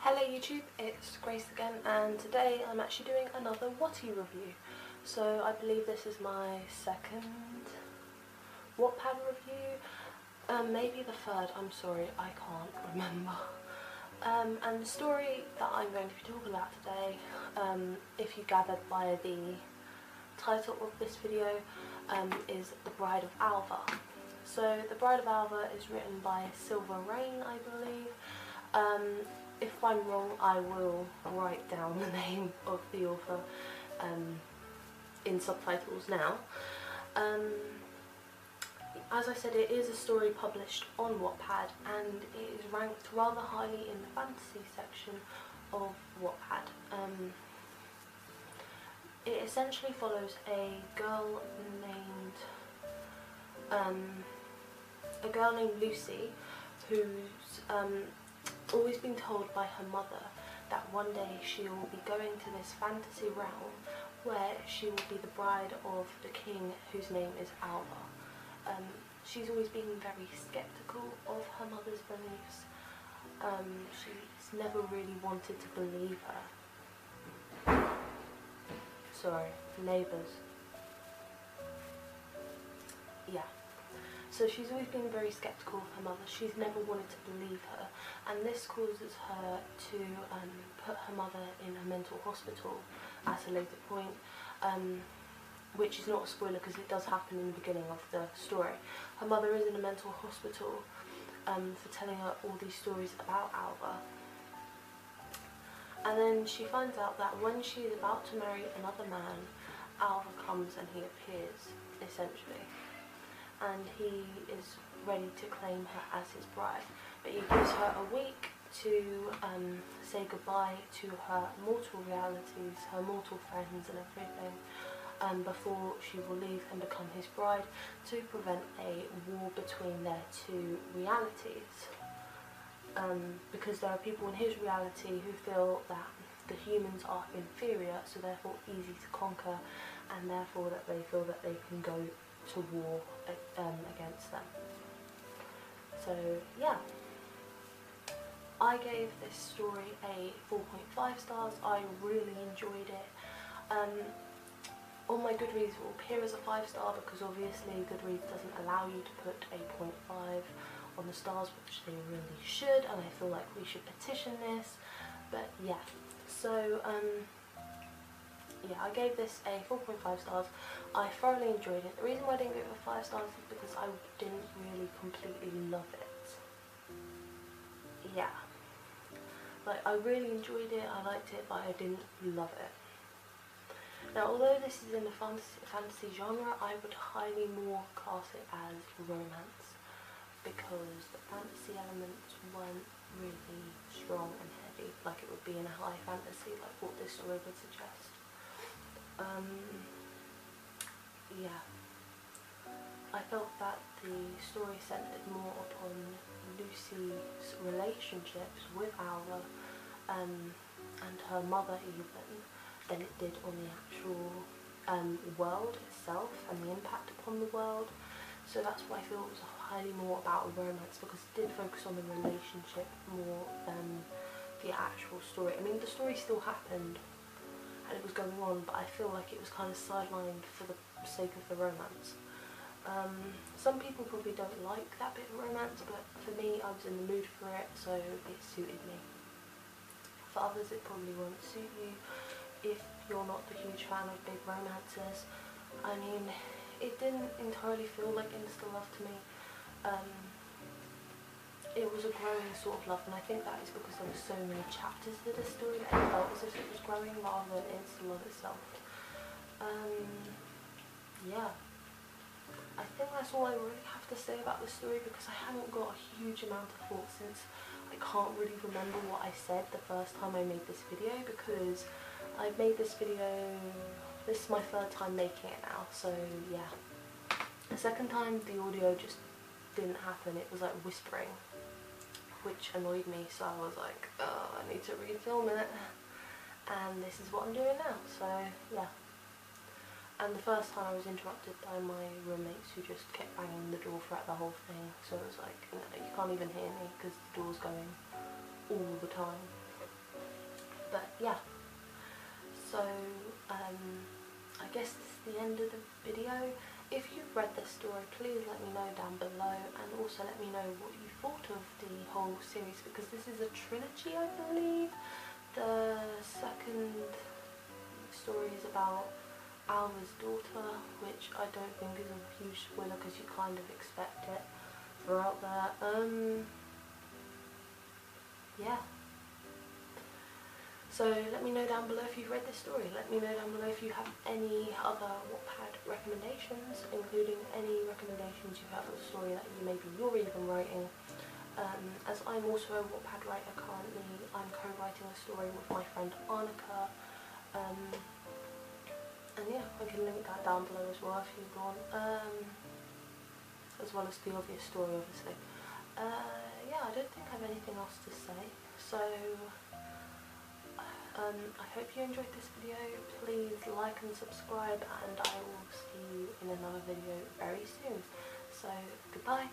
Hello YouTube, it's Grace again, and today I'm actually doing another Watty review. So I believe this is my second Wattpad review, maybe the third, I'm sorry, I can't remember. And the story that I'm going to be talking about today, if you gathered by the title of this video, is The Bride of Alvar. So The Bride of Alvar is written by SiverReins, I believe. If I'm wrong, I will write down the name of the author in subtitles now. As I said, it is a story published on Wattpad, and it is ranked rather highly in the fantasy section of Wattpad. It essentially follows a girl named Lucy, who's always been told by her mother that one day she will be going to this fantasy realm where she will be the bride of the king whose name is Alvar. She's always been very skeptical of her mother's beliefs. She's never really wanted to believe her. Sorry, neighbours. Yeah. So she's always been very skeptical of her mother. She's never wanted to believe her, and this causes her to put her mother in a mental hospital at a later point, which is not a spoiler because it does happen in the beginning of the story. Her mother is in a mental hospital for telling her all these stories about Alvar. And then she finds out that when she is about to marry another man, Alvar comes and he appears, essentially. And he is ready to claim her as his bride, but he gives her a week to say goodbye to her mortal realities, her mortal friends and everything, before she will leave and become his bride, to prevent a war between their two realities. Because there are people in his reality who feel that the humans are inferior, so therefore easy to conquer, and therefore that they feel that they can go to war against them. So yeah, I gave this story a 4.5 stars. I really enjoyed it. On my Goodreads it will appear as a 5-star because obviously Goodreads doesn't allow you to put a 0.5 on the stars, which they really should, and I feel like we should petition this. But yeah, so yeah, I gave this a 4.5 stars. I thoroughly enjoyed it. The reason why I didn't give it a 5 stars is because I didn't really completely love it. Yeah. Like, I really enjoyed it, I liked it, but I didn't love it. Now, although this is in the fantasy genre, I would highly more class it as romance, because the fantasy elements weren't really strong and heavy, like it would be in a high fantasy, like what this story would suggest. Yeah, I felt that the story centered more upon Lucy's relationships with Alvar and her mother even than it did on the actual world itself and the impact upon the world. So that's why I feel it was highly more about a romance, because it did focus on the relationship more than the actual story. I mean, the story still happened and it was going on, but I feel like it was kind of sidelined for the sake of the romance. Some people probably don't like that bit of romance, but for me, I was in the mood for it, so it suited me. For others, it probably won't suit you if you're not the huge fan of big romances. I mean, it didn't entirely feel like insta-love to me. It was a growing sort of love, and I think that is because there were so many chapters to the story that it felt as if it was growing rather than insta-love itself. Yeah, I think that's all I really have to say about the story, because I haven't got a huge amount of thoughts, since I can't really remember what I said the first time I made this video, because I've made this video, this is my third time making it now, so yeah. The second time the audio just didn't happen, it was like whispering, which annoyed me, so I was like, oh, I need to refilm it, and this is what I'm doing now, so yeah. And the first time I was interrupted by my roommates who just kept banging the door throughout the whole thing, so it was like, no, you can't even hear me because the door's going all the time. But yeah, so I guess this is the end of the video. If you've read this story, please let me know down below, and also let me know what you thought of the whole series, because this is a trilogy, I believe. The second story is about Alvar's daughter, which I don't think is a huge spoiler because you kind of expect it throughout there. Yeah. So let me know down below if you've read this story. Let me know down below if you have any other Wattpad recommendations, including any recommendations you have for a story that you're even writing. As I'm also a Wattpad writer currently, I'm co-writing a story with my friend Annika. And yeah, I can link that down below as well if you want. As well as the obvious story, obviously. Yeah, I don't think I have anything else to say. So I hope you enjoyed this video. Please like and subscribe, and I will see you in another video very soon. So goodbye.